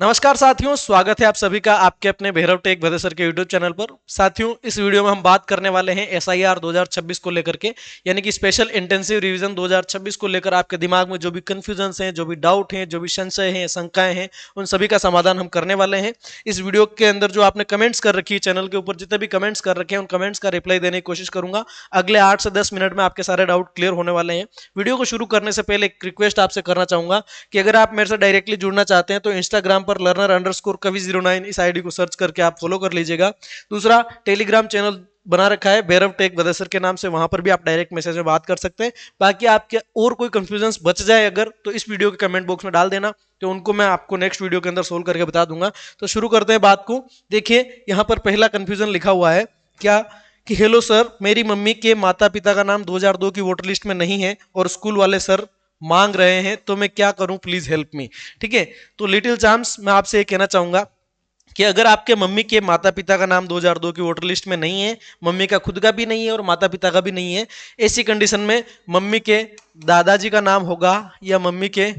नमस्कार साथियों, स्वागत है आप सभी का आपके अपने भैरव टेक भदे सर के यूट्यूब चैनल पर। साथियों, इस वीडियो में हम बात करने वाले हैं एसआईआर 2026 को लेकर के, यानी कि स्पेशल इंटेंसिव रिवीजन 2026 को लेकर आपके दिमाग में जो भी कंफ्यूजन्स हैं, जो भी डाउट हैं, जो भी संशय हैं, शंकाएं हैं, उन सभी का समाधान हम करने वाले हैं। इस वीडियो के अंदर जो आपने कमेंट्स कर रखी है, चैनल के ऊपर जितने भी कमेंट्स कर रखे हैं, उन कमेंट्स का रिप्लाई देने की कोशिश करूंगा। अगले 8 से 10 मिनट में आपके सारे डाउट क्लियर होने वाले हैं। वीडियो को शुरू करने से पहले एक रिक्वेस्ट आपसे करना चाहूंगा कि अगर आप मेरे से डायरेक्टली जुड़ना चाहते हैं तो इंस्टाग्राम पर learner_kavi09 इस आईडी को सर्च करके आप फॉलो कर लीजिएगा। दूसरा, टेलीग्राम चैनल बना रखा है भैरव टेक भदेसर के नाम से, वहां पर भी आप डायरेक्ट मैसेज में बात कर सकते हैं। बाकी आपके और कोई कंफ्यूजन बच जाए अगर, तो इस वीडियो के कमेंट बॉक्स में डाल देना, तो उनको मैं आपको नेक्स्ट वीडियो के अंदर सोल्व करके बता दूंगा। तो शुरू करते हैं बात को। देखिए, यहाँ पर पहला कंफ्यूजन लिखा हुआ है क्या कि हेलो सर, मेरी मम्मी के माता पिता का नाम 2002 की वोटर लिस्ट में नहीं है और स्कूल वाले सर मांग रहे हैं, तो मैं क्या करूं, प्लीज हेल्प मी। ठीक है, तो लिटिल चाम्स, मैं आपसे ये कहना चाहूंगा कि अगर आपके मम्मी के माता पिता का नाम 2002 की वोटर लिस्ट में नहीं है, मम्मी का खुद का भी नहीं है और माता पिता का भी नहीं है, ऐसी कंडीशन में मम्मी के दादाजी का नाम होगा या मम्मी के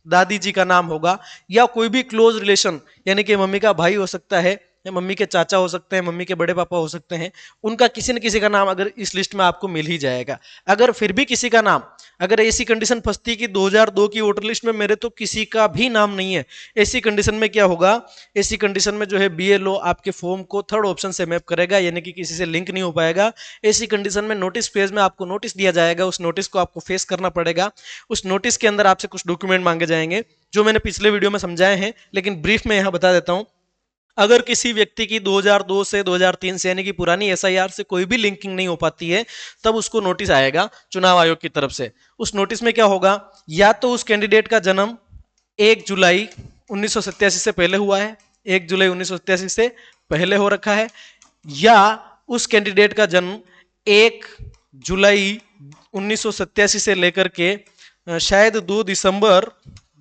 दादी जी का नाम होगा, या कोई भी क्लोज रिलेशन, यानी कि मम्मी का भाई हो सकता है या मम्मी के चाचा हो सकते हैं, मम्मी के बड़े पापा हो सकते हैं, उनका किसी न किसी का नाम अगर इस लिस्ट में आपको मिल ही जाएगा। अगर फिर भी किसी का नाम, अगर ऐसी कंडीशन फंसती कि 2002 की वोटर लिस्ट में मेरे तो किसी का भी नाम नहीं है, ऐसी कंडीशन में क्या होगा, ऐसी कंडीशन में जो है बीएलओ आपके फॉर्म को थर्ड ऑप्शन से मैप करेगा, यानी कि किसी से लिंक नहीं हो पाएगा। ऐसी कंडीशन में नोटिस पेज में आपको नोटिस दिया जाएगा, उस नोटिस को आपको फेस करना पड़ेगा। उस नोटिस के अंदर आपसे कुछ डॉक्यूमेंट मांगे जाएंगे जो मैंने पिछले वीडियो में समझाए हैं, लेकिन ब्रीफ में यहां बता देता हूं। अगर किसी व्यक्ति की 2002 से 2003 से, यानी कि पुरानी एसआईआर से कोई भी लिंकिंग नहीं हो पाती है, तब उसको नोटिस आएगा चुनाव आयोग की तरफ से। उस नोटिस में क्या होगा, या तो उस कैंडिडेट का जन्म 1 जुलाई 1987 से पहले हुआ है, 1 जुलाई 1987 से पहले हो रखा है, या उस कैंडिडेट का जन्म 1 जुलाई 1987 से लेकर के शायद 2 दिसंबर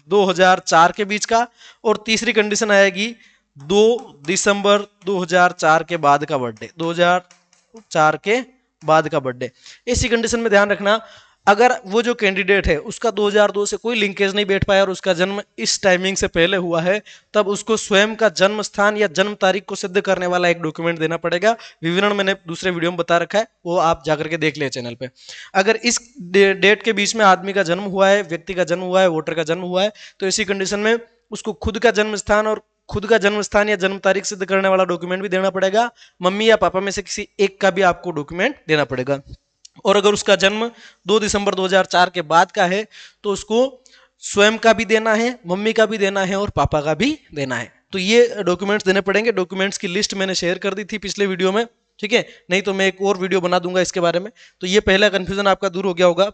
2004 के बीच का, और तीसरी कंडीशन आएगी 2 दिसंबर 2004 के बाद का बर्थडे, 2004 के बाद का बर्थडे। इसी कंडीशन में ध्यान रखना, अगर वो जो कैंडिडेट है उसका 2002 से कोई लिंकेज नहीं बैठ पाया और उसका जन्म इस टाइमिंग से पहले हुआ है, तब उसको स्वयं का जन्म स्थान या जन्म तारीख को सिद्ध करने वाला एक डॉक्यूमेंट देना पड़ेगा। विवरण मैंने दूसरे वीडियो में बता रखा है, वो आप जाकर के देख ले चैनल पे। अगर इस डेट के बीच में आदमी का जन्म हुआ है, व्यक्ति का जन्म हुआ है, वोटर का जन्म हुआ है, तो इसी कंडीशन में उसको खुद का जन्म स्थान और खुद का जन्म स्थान या जन्म तारीख सिद्ध करने वाला डॉक्यूमेंट भी देना पड़ेगा। मम्मी या पापा में से किसी एक का भी आपको डॉक्यूमेंट देना पड़ेगा। और अगर उसका जन्म 2 दिसंबर 2004 के बाद का है, तो उसको स्वयं का भी देना है, मम्मी का भी देना है और पापा का भी देना है। तो ये डॉक्यूमेंट्स देने पड़ेंगे। डॉक्यूमेंट्स की लिस्ट मैंने शेयर कर दी थी पिछले वीडियो में, ठीक है, नहीं तो मैं एक और वीडियो बना दूंगा इसके बारे में। तो ये पहला कंफ्यूजन आपका दूर हो गया होगा।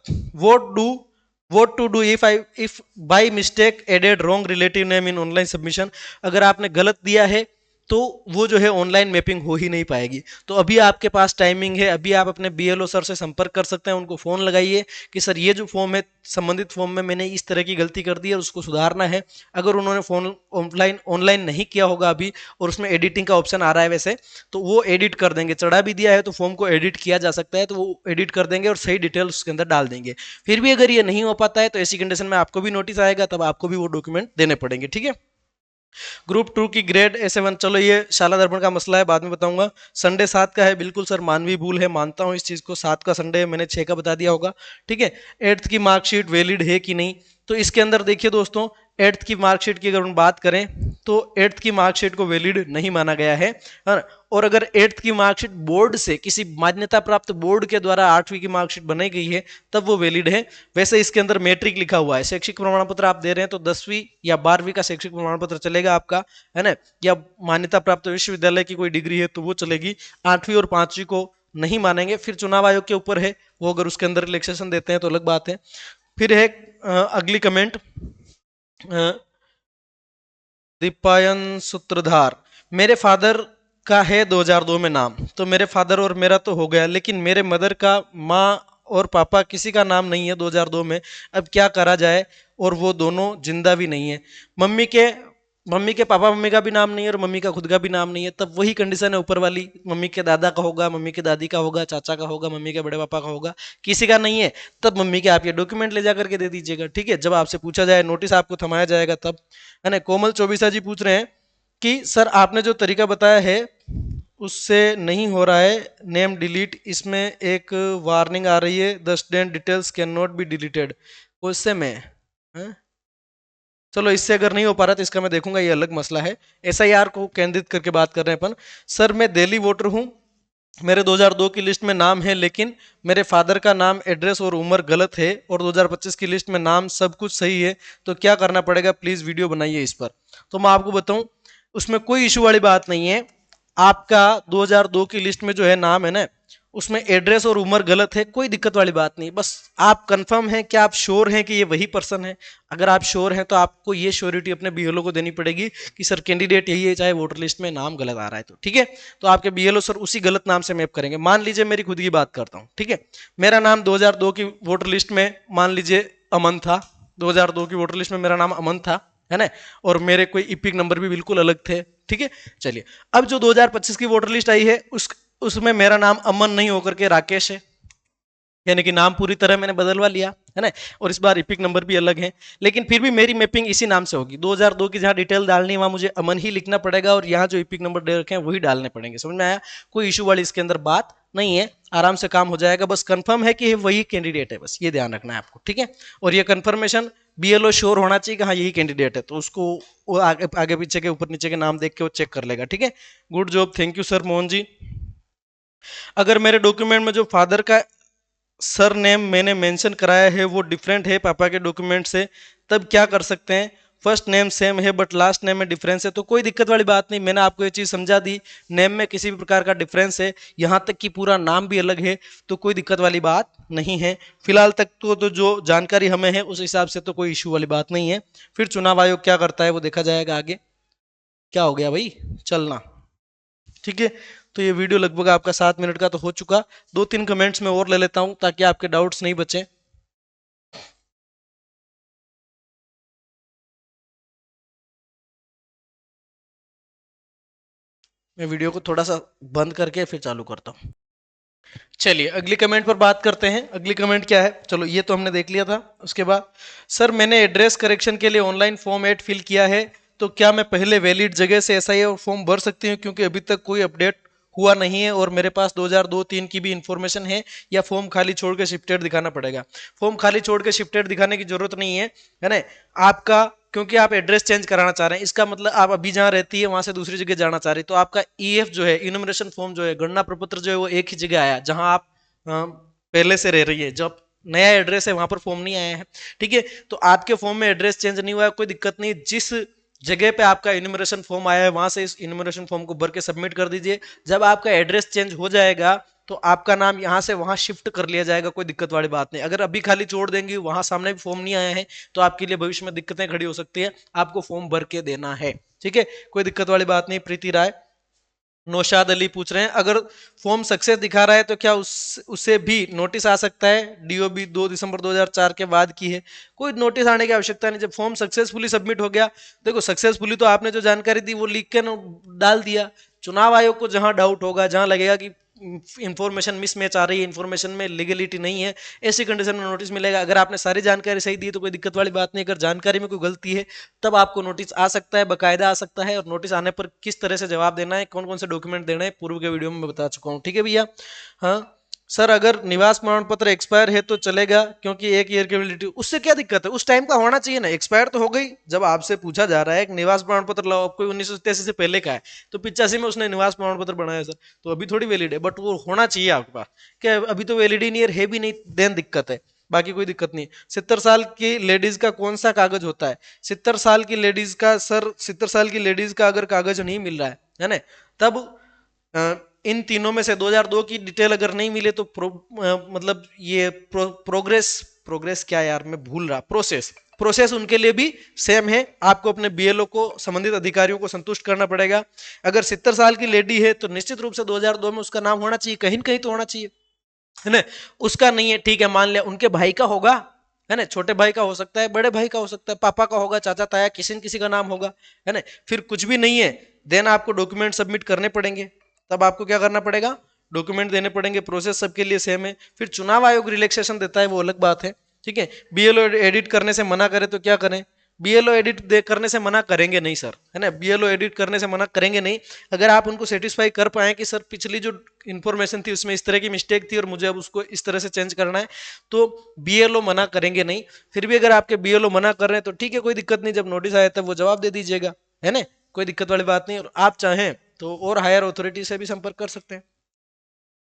What to do if by mistake added wrong relative name in online submission. अगर आपने गलत दिया है तो वो जो है ऑनलाइन मैपिंग हो ही नहीं पाएगी। तो अभी आपके पास टाइमिंग है, अभी आप अपने बीएलओ सर से संपर्क कर सकते हैं, उनको फोन लगाइए कि सर ये जो फॉर्म है, संबंधित फॉर्म में मैंने इस तरह की गलती कर दी है और उसको सुधारना है। अगर उन्होंने फोन ऑनलाइन नहीं किया होगा अभी और उसमें एडिटिंग का ऑप्शन आ रहा है वैसे, तो वो एडिट कर देंगे। चढ़ा भी दिया है तो फॉर्म को एडिट किया जा सकता है, तो वो एडिट कर देंगे और सही डिटेल उसके अंदर डाल देंगे। फिर भी अगर ये नहीं हो पाता है तो ऐसी कंडीशन में आपको भी नोटिस आएगा, तब आपको भी वो डॉक्यूमेंट देने पड़ेंगे। ठीक है, ग्रुप 2 की ग्रेड A7, चलो ये शाला दर्पण का मसला है, बाद में बताऊंगा। संडे 7 का है, बिल्कुल सर मानवीय भूल है, मानता हूं इस चीज को। 7 का संडे, मैंने 6 का बता दिया होगा। ठीक है, 8th की मार्कशीट वैलिड है कि नहीं, तो इसके अंदर देखिए दोस्तों, 8th की मार्कशीट की अगर हम बात करें तो 8th की मार्कशीट को वैलिड नहीं माना गया है ना? और अगर 8th की मार्कशीट बोर्ड से, किसी मान्यता प्राप्त बोर्ड के द्वारा 8वीं की मार्कशीट बनाई गई है, तब वो वैलिड है। वैसे इसके अंदर मैट्रिक लिखा हुआ है, शैक्षिक प्रमाण पत्र आप दे रहे हैं तो 10वीं या 12वीं का शैक्षिक प्रमाण पत्र चलेगा आपका, है ना, या मान्यता प्राप्त विश्वविद्यालय की कोई डिग्री है तो वो चलेगी। 8वीं और 5वीं को नहीं मानेंगे। फिर चुनाव आयोग के ऊपर है, वो अगर उसके अंदर रिलैक्सेशन देते हैं तो अलग बात है। फिर है अगली कमेंट, दीपायन सूत्रधार, मेरे फादर का है 2002 में नाम, तो मेरे फादर और मेरा तो हो गया, लेकिन मेरे मदर का, माँ और पापा किसी का नाम नहीं है 2002 में, अब क्या करा जाए, और वो दोनों जिंदा भी नहीं है। मम्मी के मम्मी के पापा मम्मी का भी नाम नहीं है और मम्मी का खुद का भी नाम नहीं है, तब वही कंडीशन है ऊपर वाली, मम्मी के दादा का होगा, मम्मी के दादी का होगा, चाचा का होगा, मम्मी के बड़े पापा का होगा, किसी का नहीं है, तब मम्मी के आप ये डॉक्यूमेंट ले जा करके दे दीजिएगा। ठीक है, जब आपसे पूछा जाए, नोटिस आपको थमाया जाएगा तब, है ना। कोमल चौबीसा जी पूछ रहे हैं कि सर आपने जो तरीका बताया है उससे नहीं हो रहा है, नेम डिलीट, इसमें एक वार्निंग आ रही है, the student details can not be deleted, उससे मैं, हैं? चलो इससे अगर नहीं हो पा रहा तो इसका मैं देखूंगा, ये अलग मसला है। एसआईआर को केंद्रित करके बात कर रहे हैं अपन। सर मैं दिल्ली वोटर हूँ, मेरे 2002 की लिस्ट में नाम है, लेकिन मेरे फादर का नाम, एड्रेस और उम्र गलत है, और 2025 की लिस्ट में नाम सब कुछ सही है, तो क्या करना पड़ेगा, प्लीज वीडियो बनाइए इस पर। तो मैं आपको बताऊं, उसमें कोई इशू वाली बात नहीं है। आपका 2002 की लिस्ट में जो है नाम है ना, उसमें एड्रेस और उम्र गलत है, कोई दिक्कत वाली बात नहीं। बस आप कंफर्म हैं, क्या आप श्योर हैं कि ये वही पर्सन है? अगर आप श्योर हैं तो आपको ये श्योरिटी अपने बीएलओ को देनी पड़ेगी कि सर कैंडिडेट यही है, चाहे वोटर लिस्ट में नाम गलत आ रहा है तो। ठीक है, तो आपके बीएलओ सर उसी गलत नाम से मैप करेंगे। मान लीजिए मेरी खुद की बात करता हूँ, ठीक है, मेरा नाम 2002 की वोटर लिस्ट में मान लीजिए अमन था, 2002 की वोटर लिस्ट में मेरा नाम अमन था, है ना, और मेरे कोई इपिक नंबर भी बिल्कुल अलग थे। ठीक है, चलिए अब जो 2025 की वोटर लिस्ट आई है उसमें मेरा नाम अमन नहीं होकर के राकेश है, यानी कि नाम पूरी तरह मैंने बदलवा लिया, है ना, और इस बार इपिक नंबर भी अलग है, लेकिन फिर भी मेरी मैपिंग इसी नाम से होगी। 2002 की जहां डिटेल डालनी है वहां मुझे अमन ही लिखना पड़ेगा, और यहाँ जो इपिक नंबर दे रखे हैं वही डालने पड़ेंगे। समझ में आया? कोई इशू वाली इसके अंदर बात नहीं है, आराम से काम हो जाएगा। बस कंफर्म है कि वही कैंडिडेट है, बस ये ध्यान रखना है आपको। ठीक है, और ये कंफर्मेशन बीएलओ श्योर होना चाहिए कि हाँ यही कैंडिडेट है, तो उसको वो आगे पीछे के ऊपर नीचे के नाम देख के वो चेक कर लेगा। ठीक है, good job, thank you sir Mohan ji. अगर मेरे डॉक्यूमेंट में जो फादर का सर नेम मैंने मेंशन कराया है वो डिफरेंट है पापा के डॉक्यूमेंट से, तब क्या कर सकते हैं? फर्स्ट नेम सेम है बट लास्ट नेम में डिफरेंस है, तो कोई दिक्कत वाली बात नहीं, मैंने आपको ये चीज़ समझा दी। नेम में किसी भी प्रकार का डिफरेंस है, यहाँ तक कि पूरा नाम भी अलग है, तो कोई दिक्कत वाली बात नहीं है। फिलहाल तक तो जो जानकारी हमें है उस हिसाब से तो कोई इशू वाली बात नहीं है। फिर चुनाव आयोग क्या करता है वो देखा जाएगा आगे। क्या हो गया भाई, चलना। ठीक है, तो ये वीडियो लगभग आपका 7 मिनट का तो हो चुका। 2-3 कमेंट्स में और ले लेता हूं ताकि आपके डाउट्स नहीं बचे। मैं वीडियो को थोड़ा सा बंद करके फिर चालू करता हूं। चलिए अगली कमेंट पर बात करते हैं। अगली कमेंट क्या है, चलो ये तो हमने देख लिया था। उसके बाद सर मैंने एड्रेस करेक्शन के लिए ऑनलाइन फॉर्म 8 फिल किया है, तो क्या मैं पहले वैलिड जगह से एसआई और फॉर्म भर सकती हूँ, क्योंकि अभी तक कोई अपडेट हुआ नहीं है और मेरे पास 2002-3 की भी इंफॉर्मेशन है, या फॉर्म खाली छोड़ के शिफ्टेड दिखाना पड़ेगा? फॉर्म खाली छोड़ के शिफ्टेड दिखाने की जरूरत नहीं है ना आपका, क्योंकि आप एड्रेस चेंज कराना चाह रहे हैं, इसका मतलब आप अभी जहां रहती है वहां से दूसरी जगह जाना चाह रही है, तो आपका ईएफ जो है, इनुमरेशन फॉर्म जो है, गणना प्रपत्र जो है, वो एक ही जगह आया जहां आप पहले से रह रही है। जब नया एड्रेस है वहां पर फॉर्म नहीं आया है। ठीक है, तो आपके फॉर्म में एड्रेस चेंज नहीं हुआ है, कोई दिक्कत नहीं। जिस जगह पे आपका इन्यूमरेशन फॉर्म आया है वहां से इस इन्यूमरेशन फॉर्म को भर के सबमिट कर दीजिए। जब आपका एड्रेस चेंज हो जाएगा तो आपका नाम यहां से वहां शिफ्ट कर लिया जाएगा, कोई दिक्कत वाली बात नहीं। अगर अभी खाली छोड़ देंगे, वहां सामने भी फॉर्म नहीं आया है, तो आपके लिए भविष्य में दिक्कतें खड़ी हो सकती है, आपको फॉर्म भर के देना है। ठीक है, कोई दिक्कत वाली बात नहीं। प्रीति राय, नौशाद अली पूछ रहे हैं अगर फॉर्म सक्सेस दिखा रहा है तो क्या उसे भी नोटिस आ सकता है? डीओबी 2 दिसंबर 2004 के बाद की है, कोई नोटिस आने की आवश्यकता नहीं। जब फॉर्म सक्सेसफुली सबमिट हो गया, देखो सक्सेसफुली तो आपने जो जानकारी दी वो लिख के डाल दिया। चुनाव आयोग को जहां डाउट होगा, जहां लगेगा कि इंफॉर्मेशन मिसमैच आ रही है, इंफॉर्मेशन में लीगलिटी नहीं है, ऐसी कंडीशन में नोटिस मिलेगा। अगर आपने सारी जानकारी सही दी तो कोई दिक्कत वाली बात नहीं। अगर जानकारी में कोई गलती है तब आपको नोटिस आ सकता है, बकायदा आ सकता है। और नोटिस आने पर किस तरह से जवाब देना है, कौन कौन से डॉक्यूमेंट देना है, पूर्व के वीडियो में मैं बता चुका हूँ। ठीक है भैया। हाँ सर, अगर निवास प्रमाण पत्र एक्सपायर है तो चलेगा, क्योंकि 1 ईयर की वैलिडिटी, उससे क्या दिक्कत है? उस टाइम का होना चाहिए ना, एक्सपायर तो हो गई। जब आपसे पूछा जा रहा है कि निवास प्रमाण पत्र लाओ, कोई 1987 से पहले का है, तो 85 में उसने निवास प्रमाण पत्र बनाया सर, तो अभी थोड़ी वैलिड है, बट वो होना चाहिए आपके पास। क्या अभी तो वैलिड ही नहीं है भी नहीं, देन दिक्कत है, बाकी कोई दिक्कत नहीं। 70 साल की लेडीज का कौन सा कागज होता है? 70 साल की लेडीज का सर, 70 साल की लेडीज का अगर कागज नहीं मिल रहा है ना, तब इन तीनों में से 2002 की डिटेल अगर नहीं मिले तो मतलब ये प्रोग्रेस, प्रोग्रेस क्या यार मैं भूल रहा, प्रोसेस, प्रोसेस उनके लिए भी सेम है। आपको अपने बीएलओ को, संबंधित अधिकारियों को संतुष्ट करना पड़ेगा। अगर 70 साल की लेडी है तो निश्चित रूप से 2002 में उसका नाम होना चाहिए, कहीं न कहीं तो होना चाहिए, है ना। उसका नहीं है, ठीक है, मान लिया उनके भाई का होगा, है ना, छोटे भाई का हो सकता है, बड़े भाई का हो सकता है, पापा का होगा, चाचा ताया, किसी न किसी का नाम होगा, है ना। फिर कुछ भी नहीं है, देन आपको डॉक्यूमेंट सबमिट करने पड़ेंगे। तब आपको क्या करना पड़ेगा, डॉक्यूमेंट देने पड़ेंगे। प्रोसेस सबके लिए सेम है। फिर चुनाव आयोग रिलैक्सेशन देता है, वो अलग बात है, ठीक है। बीएलओ एडिट करने से मना करे तो क्या करें, बीएलओ एडिट करने से मना करेंगे नहीं सर, है ना, बीएलओ एडिट करने से मना करेंगे नहीं। अगर आप उनको सेटिस्फाई कर पाए कि सर पिछली जो इन्फॉर्मेशन थी उसमें इस तरह की मिस्टेक थी और मुझे अब उसको इस तरह से चेंज करना है, तो बीएलओ मना करेंगे नहीं। फिर भी अगर आपके बीएलओ मना कर रहे हैं तो ठीक है, कोई दिक्कत नहीं, जब नोटिस आया तब वो जवाब दे दीजिएगा, है ना, कोई दिक्कत वाली बात नहीं। और आप चाहें तो और हायर अथॉरिटी से भी संपर्क कर सकते हैं।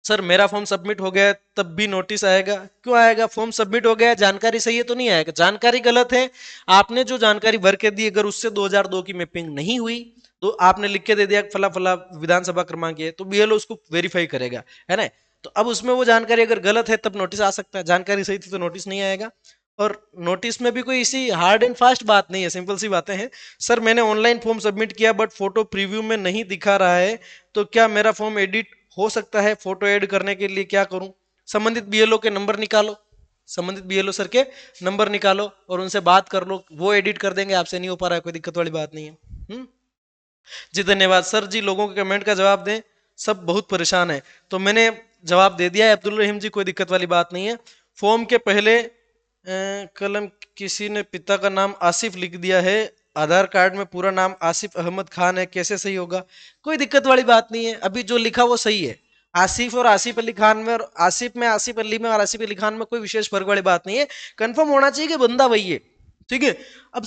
सर मेरा फॉर्म सबमिट हो गया तब भी नोटिस आएगा, क्यों आएगा, फॉर्म सबमिट हो गया, जानकारी सही है तो नहीं आएगा, जानकारी गलत है, आपने जो जानकारी भर के दी अगर उससे 2002 की मैपिंग नहीं हुई तो आपने लिख के दे दिया फला फला विधानसभा क्रमांक है, तो बीएलओ उसको वेरीफाई करेगा, है ना। तो अब उसमें वो जानकारी अगर गलत है तब नोटिस आ सकता है, जानकारी सही थी तो नोटिस नहीं आएगा। और नोटिस में भी कोई इसी हार्ड एंड फास्ट बात नहीं है, सिंपल सी बातें हैं। सर मैंने ऑनलाइन फॉर्म सबमिट किया बट फोटो प्रीव्यू में नहीं दिखा रहा है, तो क्या मेरा फॉर्म एडिट हो सकता है, फोटो ऐड करने के लिए क्या करूं, संबंधित बीएलओ के नंबर निकालो, संबंधित बीएलओ सर के नंबर निकालो और उनसे बात कर लो, वो एडिट कर देंगे, आपसे नहीं हो पा रहा है कोई दिक्कत वाली बात नहीं है। जी धन्यवाद सर जी, लोगों के कमेंट का जवाब दें, सब बहुत परेशान है, तो मैंने जवाब दे दिया है अब्दुल रहीम जी, कोई दिक्कत वाली बात नहीं है। फॉर्म के पहले कलम किसी ने पिता का नाम आसिफ लिख दिया है, आधार कार्ड में पूरा नाम आसिफ अहमद खान है, कैसे सही होगा, कोई दिक्कत वाली बात नहीं है, अभी जो लिखा वो सही है। आसिफ और आसिफ अली खान में और आसिफ में, आसिफ अली में और आसिफ अली खान में कोई विशेष फर्क वाली बात नहीं है, कंफर्म होना चाहिए कि बंदा वही है, ठीक है। अब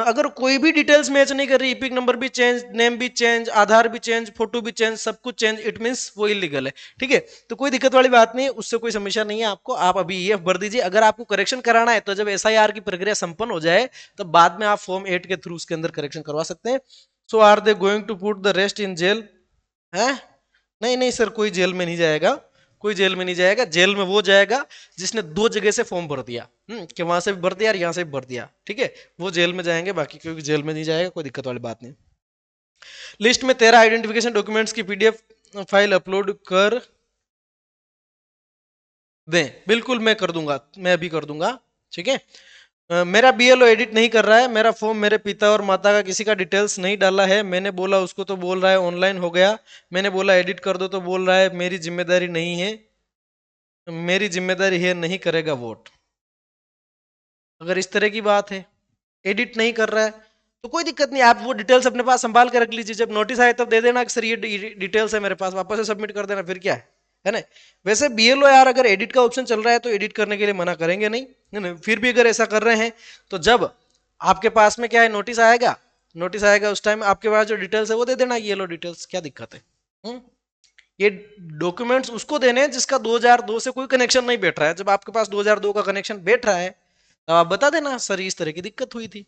अगर कोई भी डिटेल्स मैच नहीं कर रही, इपिक नंबर भी चेंज, नेम भी चेंज, आधार भी चेंज, फोटो भी चेंज, सब कुछ चेंज, इट मींस वो इलीगल है, ठीक है। तो कोई दिक्कत वाली बात नहीं है, उससे कोई समस्या नहीं है आपको, आप अभी ईएफ भर दीजिए। अगर आपको करेक्शन कराना है तो जब एसआईआर की प्रक्रिया संपन्न हो जाए तब बाद में आप फॉर्म 8 के थ्रू उसके अंदर करेक्शन करवा सकते हैं। So are they going to put the rest in jail, है, नहीं नहीं सर, कोई जेल में नहीं जाएगा, कोई जेल में नहीं जाएगा, जेल में वो जाएगा जिसने दो जगह से फॉर्म भर दिया, कि वहां से भी भर दिया और यहाँ से भी भर दिया, ठीक है, वो जेल में जाएंगे, बाकी कोई जेल में नहीं जाएगा, कोई दिक्कत वाली बात नहीं। लिस्ट में 13 आइडेंटिफिकेशन डॉक्यूमेंट्स की पीडीएफ फाइल अपलोड कर दें, बिल्कुल मैं कर दूंगा, मैं अभी कर दूंगा, ठीक है। मेरा बीएलओ एडिट नहीं कर रहा है, मेरा फॉर्म मेरे पिता और माता का किसी का डिटेल्स नहीं डाला है, मैंने बोला उसको तो बोल रहा है ऑनलाइन हो गया, मैंने बोला एडिट कर दो तो बोल रहा है मेरी जिम्मेदारी नहीं है, मेरी जिम्मेदारी है, नहीं करेगा वोट। अगर इस तरह की बात है, एडिट नहीं कर रहा है तो कोई दिक्कत नहीं, आप वो डिटेल्स अपने पास संभाल के रख लीजिए, जब नोटिस आए तब दे देना कि सर ये डिटेल्स है मेरे पास, वापस से सबमिट कर देना, फिर क्या है ना। वैसे बीएलओ यार अगर एडिट का ऑप्शन चल रहा है तो एडिट करने के लिए मना करेंगे नहीं, है ना? फिर भी अगर ऐसा कर रहे हैं तो जब आपके पास में क्या है, नोटिस आएगा, नोटिस आएगा उस टाइम आपके पास जो डिटेल्स है वो दे देना, ये लो डिटेल्स, क्या दिक्कत है। ये डॉक्यूमेंट्स उसको देने हैं जिसका 2002 से कोई कनेक्शन नहीं बैठ रहा है, जब आपके पास 2002 का कनेक्शन बैठ रहा है तब आप बता देना सर इस तरह की दिक्कत हुई थी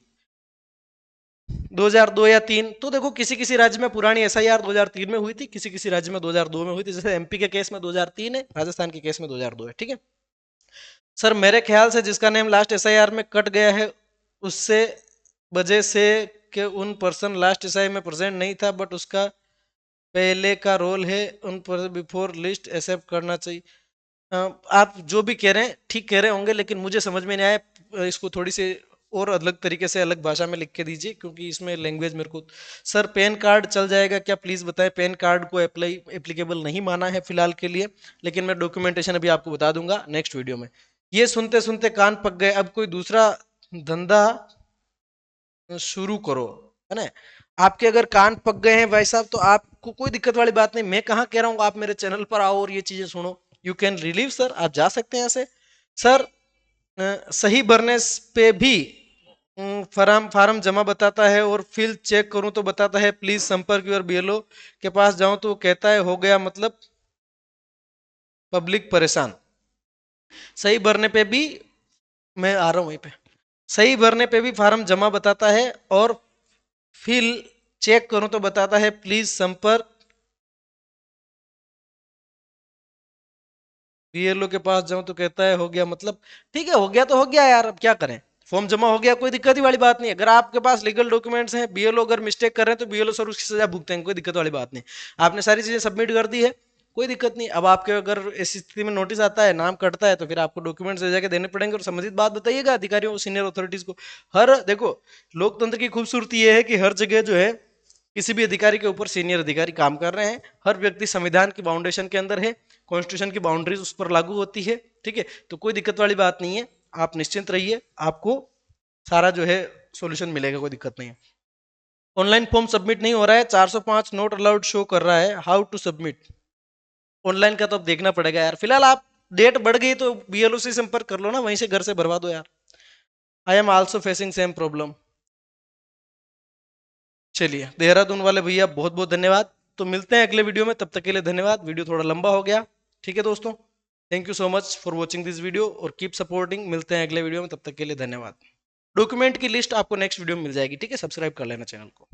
2002 या 3, तो देखो किसी किसी राज्य में पुरानी एसआईआर 2003 में हुई थी, किसी किसी राज्य में 2002 में हुई थी, जैसे एमपी के केस में 2003 है, राजस्थान के केस में 2002 है, ठीक है। सर मेरे ख्याल से जिसका नेम लास्ट एसआईआर में कट गया है उससे वजह से कि उन पर्सन लास्ट एसआई में प्रेजेंट नहीं था बट उसका पहले का रोल है, उन पर बिफोर लिस्ट एक्सेप्ट करना चाहिए। आप जो भी कह रहे हैं ठीक कह रहे होंगे, लेकिन मुझे समझ में नहीं आया, इसको थोड़ी सी और अलग तरीके से अलग भाषा में लिख के दीजिए, क्योंकि इसमें लैंग्वेज मेरे को। सर पैन कार्ड चल जाएगा क्या, प्लीज बताएं, पैन कार्ड को एप्लीकेबल नहीं माना है फिलहाल के लिए, लेकिन मैं डॉक्यूमेंटेशन अभी आपको बता दूंगा नेक्स्ट वीडियो में। ये सुनते सुनते कान पक गए, अब कोई दूसरा धंधा शुरू करो, है ना। आपके अगर कान पक गए हैं भाई साहब तो आपको कोई दिक्कत वाली बात नहीं, मैं कहाँ कह रहा हूँ आप मेरे चैनल पर आओ और ये चीजें सुनो, यू कैन रिलीव सर, आप जा सकते हैं ऐसे। सर सही भरने पे भी फार्म फार्म जमा बताता है और फिल चेक करूं तो बताता है प्लीज संपर्क योर बीएलओ, के पास जाऊं तो कहता है हो गया, मतलब पब्लिक परेशान। सही भरने पे भी, मैं आ रहा हूं वहीं पे, सही भरने पे भी फार्म जमा बताता है और फिल चेक करूं तो बताता है प्लीज संपर्क बीएलओ, के पास जाऊं तो कहता है हो गया, मतलब ठीक है, हो गया तो हो गया यार, अब क्या करें, फॉर्म जमा हो गया, कोई दिक्कत ही वाली बात नहीं। अगर आपके पास लीगल डॉक्यूमेंट्स हैं, बीएलओ अगर मिस्टेक कर रहे हैं तो बीएलओ सर उसकी सजा भुगतेंगे, कोई दिक्कत वाली बात नहीं। आपने सारी चीजें सबमिट कर दी है, कोई दिक्कत नहीं। अब आपके अगर इस स्थिति में नोटिस आता है, नाम कटता है, तो फिर आपको डॉक्यूमेंट्स ले जाके देने पड़ेंगे और संबंधित बात बताइएगा अधिकारियों को, सीनियर अथॉरिटीज को। हर देखो, लोकतंत्र की खूबसूरती ये है कि हर जगह जो है किसी भी अधिकारी के ऊपर सीनियर अधिकारी काम कर रहे हैं। हर व्यक्ति संविधान की बाउंडेशन के अंदर है, कॉन्स्टिट्यूशन की बाउंड्रीज उस पर लागू होती है। ठीक है, तो कोई दिक्कत वाली बात नहीं है, आप निश्चिंत रहिए, आपको सारा जो है सॉल्यूशन मिलेगा, कोई दिक्कत नहीं है। ऑनलाइन फॉर्म सबमिट नहीं हो रहा है, 405 नॉट अलाउड शो कर रहा है, हाउ टू सबमिट। ऑनलाइन का तो अब देखना पड़ेगा यार, फिलहाल आप डेट बढ़ गई तो बीएलओ से संपर्क कर लो ना, वहीं से घर से भरवा दो यार। I am also facing same problem. चलिए, देहरादून वाले भैया बहुत बहुत धन्यवाद। तो मिलते हैं अगले वीडियो में, तब तक के लिए धन्यवाद। वीडियो थोड़ा लंबा हो गया, ठीक है दोस्तों। Thank you so much for watching this video और कीप सपोर्टिंग। मिलते हैं अगले वीडियो में, तब तक के लिए धन्यवाद। डॉक्यूमेंट की लिस्ट आपको नेक्स्ट वीडियो में मिल जाएगी, ठीक है, सब्सक्राइब कर लेना चैनल को।